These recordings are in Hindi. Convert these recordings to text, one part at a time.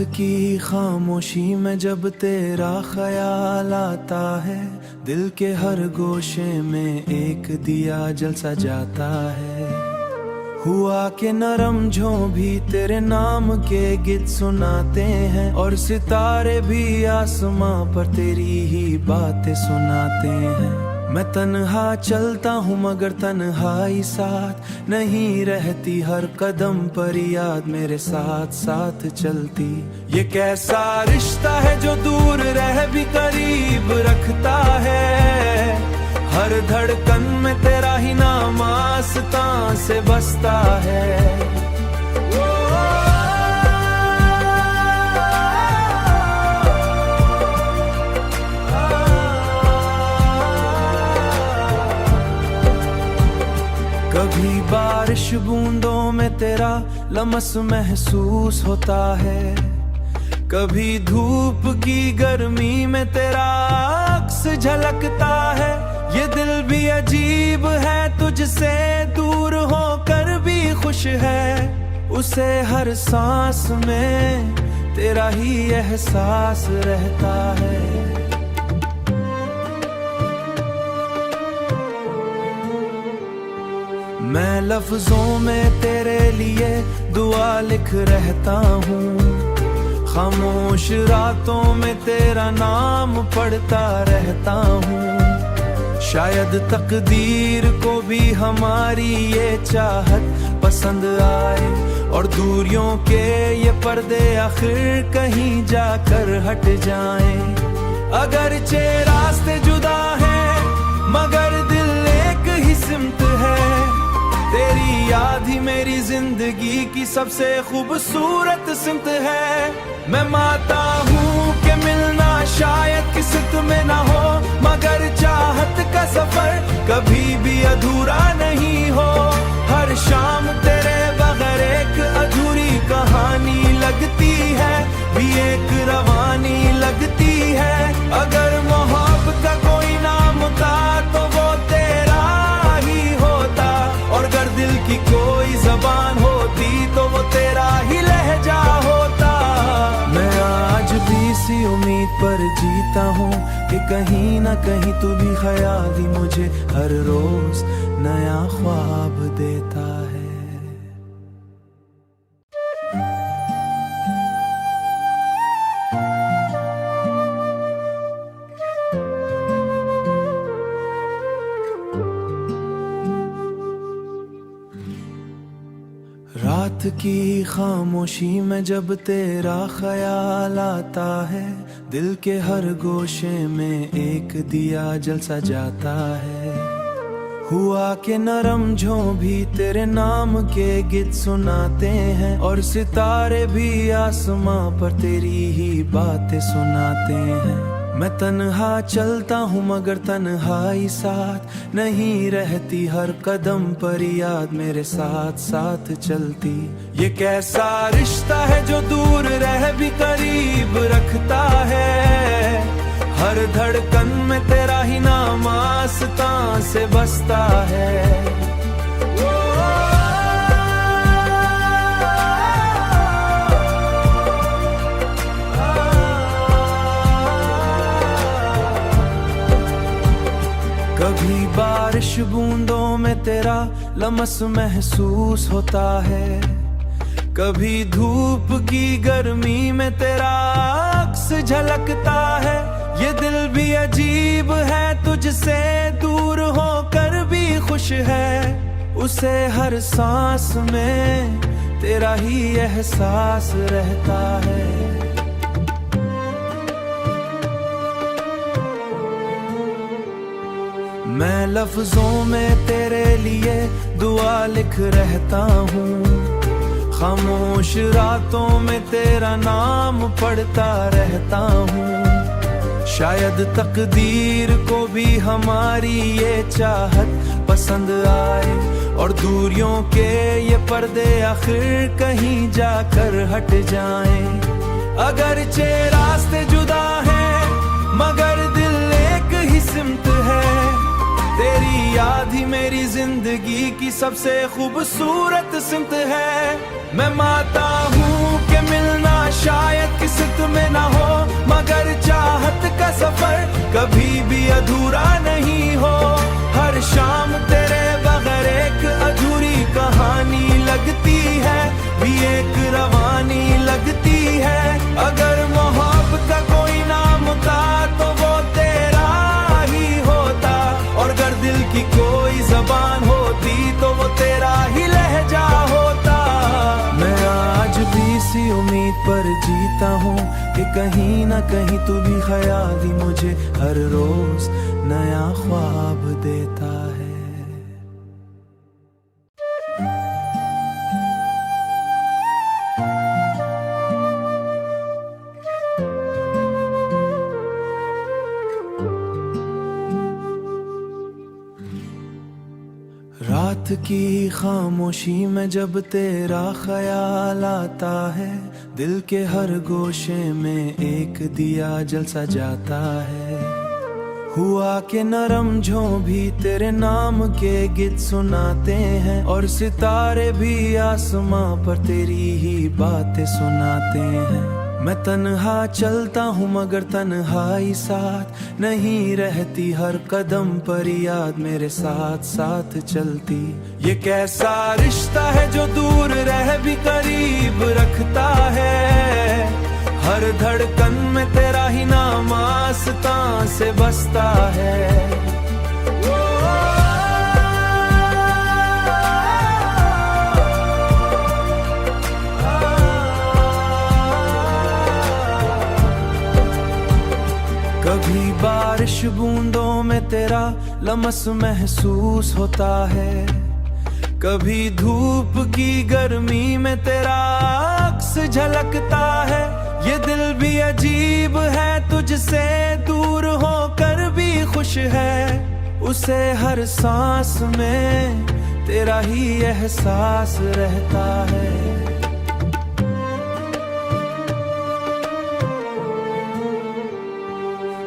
की खामोशी में जब तेरा ख्याल आता है, दिल के हर गोशे में एक दिया जल सा जाता है। हुआ के नरम झों भी तेरे नाम के गीत सुनाते हैं, और सितारे भी आसमां पर तेरी ही बातें सुनाते हैं। मैं तन्हा चलता हूँ मगर तन्हाई साथ नहीं रहती, हर कदम पर याद मेरे साथ साथ चलती। ये कैसा रिश्ता है जो दूर रह भी करीब रखता है, हर धड़कन में तेरा ही नाम आस्तां से बसता है। कभी बारिश बूंदों में तेरा लमस महसूस होता है, कभी धूप की गर्मी में तेरा अक्स झलकता है। ये दिल भी अजीब है, तुझसे दूर होकर भी खुश है, उसे हर सांस में तेरा ही एहसास रहता है। मैं लफ्जों में तेरे लिए दुआ लिख रहता हूँ, खामोश रातों में तेरा नाम पढ़ता रहता हूँ। शायद तकदीर को भी हमारी ये चाहत पसंद आए, और दूरियों के ये पर्दे आखिर कहीं जाकर हट जाएं। अगरचे रास्ते जुदा हैं मगर दिल एक ही सिमत है, तेरी याद ही मेरी जिंदगी की सबसे खूबसूरत सिमत है। मैं मानता हूँ कि मिलना शायद किस्मत में ना हो, मगर चाहत का सफर कभी भी अधूरा नहीं हो। हर शाम तेरे बगैर एक अधूरी कहानी लगती है, भी एक रवानी लगती है। अगर मोहब्बत का कोई नाम था तो वो तेरा ही होता, और अगर दिल की कोई जबान होती तो वो तेरा ही लहजा होता। मैं आज भी इसी उम्मीद पर जीता हूँ कि कहीं ना कहीं तू भी ख्याल ही मुझे हर रोज नया ख्वाब देता है। रात की खामोशी में जब तेरा ख्याल आता है, दिल के हर गोशे में एक दिया जल सा जाता है। हुआ के नरम झों भी तेरे नाम के गीत सुनाते हैं, और सितारे भी आसमां पर तेरी ही बातें सुनाते हैं। मैं तन्हा चलता हूँ मगर तन्हाई साथ नहीं रहती, हर कदम पर याद मेरे साथ साथ चलती। ये कैसा रिश्ता है जो दूर रह भी करीब रखता है, हर धड़कन में तेरा ही नाम आस्तां से बसता है। कभी बारिश बूंदों में तेरा लमस महसूस होता है, कभी धूप की गर्मी में तेरा अक्स झलकता है। ये दिल भी अजीब है, तुझसे दूर होकर भी खुश है, उसे हर सांस में तेरा ही एहसास रहता है। मैं लफ्जों में तेरे लिए दुआ लिख रहता हूँ, खामोश रातों में तेरा नाम पढ़ता रहता हूँ। शायद तकदीर को भी हमारी ये चाहत पसंद आए, और दूरियों के ये पर्दे आखिर कहीं जाकर हट जाएं। अगरचे रास्ते जुदा हैं मगर दिल एक ही सिमत है, तेरी याद ही मेरी जिंदगी की सबसे खूबसूरत सिमत है। मैं मानता हूँ कि मिलना शायद अधूरा नहीं हो। हर शाम तेरे बगैर एक अधूरी कहानी लगती है, भी एक रवानी लगती है। अगर मोहब्बत का कोई नाम था तो वो तेरा ही होता, और अगर दिल की कोई जबान होती तो वो तेरा ही लहजा होता। मैं आज भी इसी उम्मीद पर जीता हूँ कि कहीं ना कहीं तू भी ख्याली मुझे हर रोज नया ख्वाब देता है। रात की खामोशी में जब तेरा ख्याल आता है, दिल के हर गोशे में एक दिया जल सा जाता है। हुआ के नरम झों भी तेरे नाम के गीत सुनाते हैं, और सितारे भी आसमां पर तेरी ही बातें सुनाते हैं। मैं तन्हा चलता हूँ मगर तन्हाई साथ नहीं रहती, हर कदम पर याद मेरे साथ साथ चलती। ये कैसा रिश्ता है जो दूर रह भी करीब रखता है, हर धड़कन में तेरा ही नाम आस्तां से बसता है। कभी बारिश बूंदों में तेरा लमस महसूस होता है, कभी धूप की गर्मी में तेरा अक्स झलकता है। ये दिल भी अजीब है, तुझसे दूर होकर भी खुश है, उसे हर सांस में तेरा ही एहसास रहता है।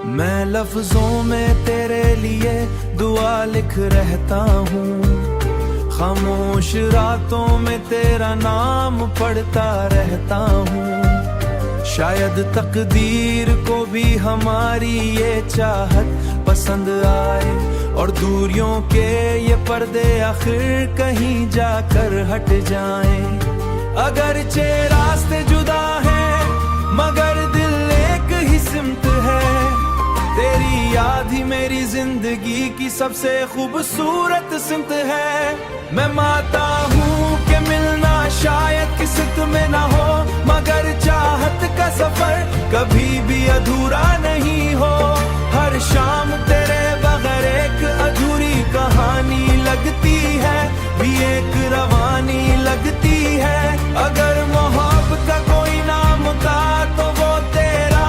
मैं लफ्जों में तेरे लिए दुआ लिख रहता हूँ, खामोश रातों में तेरा नाम पढ़ता रहता हूँ। शायद तकदीर को भी हमारी ये चाहत पसंद आए, और दूरियों के ये पर्दे आखिर कहीं जाकर हट जाएं। अगरचे रास्ते जुदा हैं मगर दिल एक ही सिमत है, तेरी याद ही मेरी जिंदगी की सबसे खूबसूरत सिमत है। मैं माता हूँ कि मिलना शायद किस्मत में ना हो, मगर चाहत का सफर कभी भी अधूरा नहीं हो। हर शाम तेरे बगैर एक अधूरी कहानी लगती है, भी एक रवानी लगती है। अगर मोहब्बत का कोई नाम था तो वो तेरा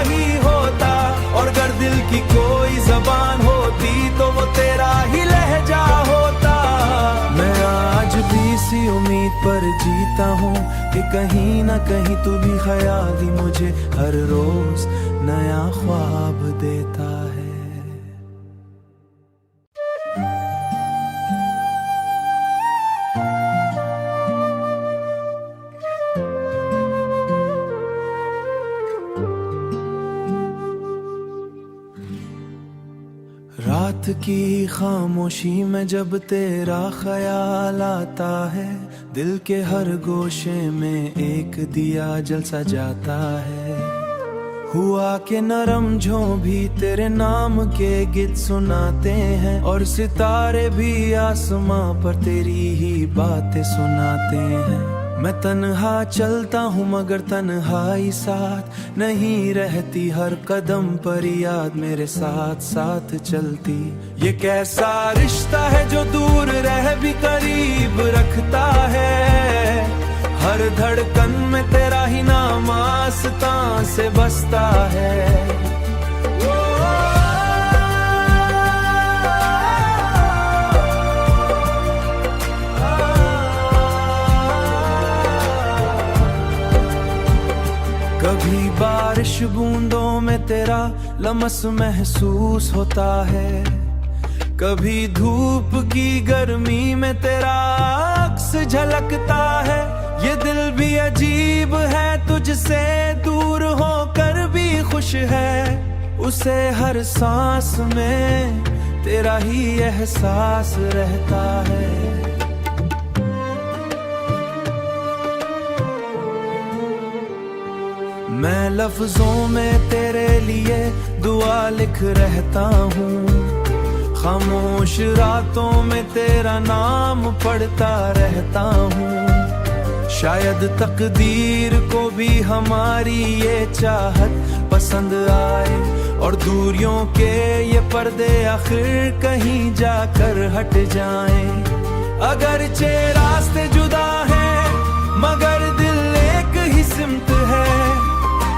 ही होता, और अगर दिल की कोई जबान होती तो वो तेरा ही लहजा होता। मैं आज भी इसी उम्मीद पर जीता हूँ कि कहीं ना कहीं तू भी ख्याली मुझे हर रोज नया ख्वाब देता है। रात की खामोशी में जब तेरा ख्याल आता है, दिल के हर गोशे में एक दिया जल सा जाता है। हुआ के नरम झों भी तेरे नाम के गीत सुनाते हैं, और सितारे भी आसमां पर तेरी ही बातें सुनाते हैं। मैं तन्हा चलता हूँ मगर तन्हाई साथ नहीं रहती, हर कदम पर याद मेरे साथ साथ चलती। ये कैसा रिश्ता है जो दूर रह भी करीब रखता है, हर धड़कन में तेरा ही नाम आस्तां से बसता है। कभी बारिश बूंदों में तेरा लमस महसूस होता है, कभी धूप की गर्मी में तेरा अक्स झलकता है। ये दिल भी अजीब है, तुझसे दूर होकर भी खुश है, उसे हर सांस में तेरा ही एहसास रहता है। मैं लफ्जों में तेरे लिए दुआ लिख रहता हूँ, खामोश रातों में तेरा नाम पढ़ता रहता हूँ। शायद तकदीर को भी हमारी ये चाहत पसंद आए और दूरियों के ये पर्दे आखिर कहीं जाकर हट जाएं। अगरचे रास्ते जुदा हैं मगर दिल एक ही सिमत है,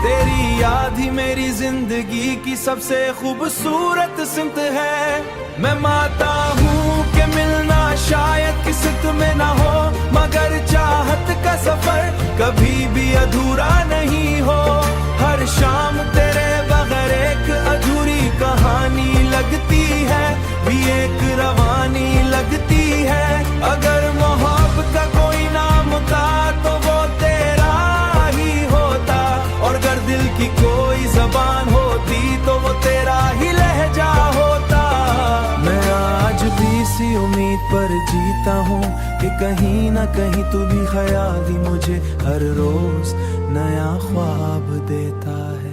तेरी याद ही मेरी जिंदगी की सबसे खूबसूरत सिमत है। मैं मानता हूँ कि मिलना शायद किस्मत में ना हो, मगर चाहत का सफर कभी भी अधूरा नहीं हो। हर शाम तेरे बगैर एक अधूरी कहानी लगती है, भी एक रवानी लगती है। अगर मोहब्बत का कोई नाम था तो वो तेरा ही होता, और अगर दिल की कोई जबान होती तो वो तेरा ही लहजा होता। मैं आज भी इसी उम्मीद पर जीता हूँ कि कहीं ना कहीं तू भी ख्याल ही मुझे हर रोज नया ख्वाब देता है।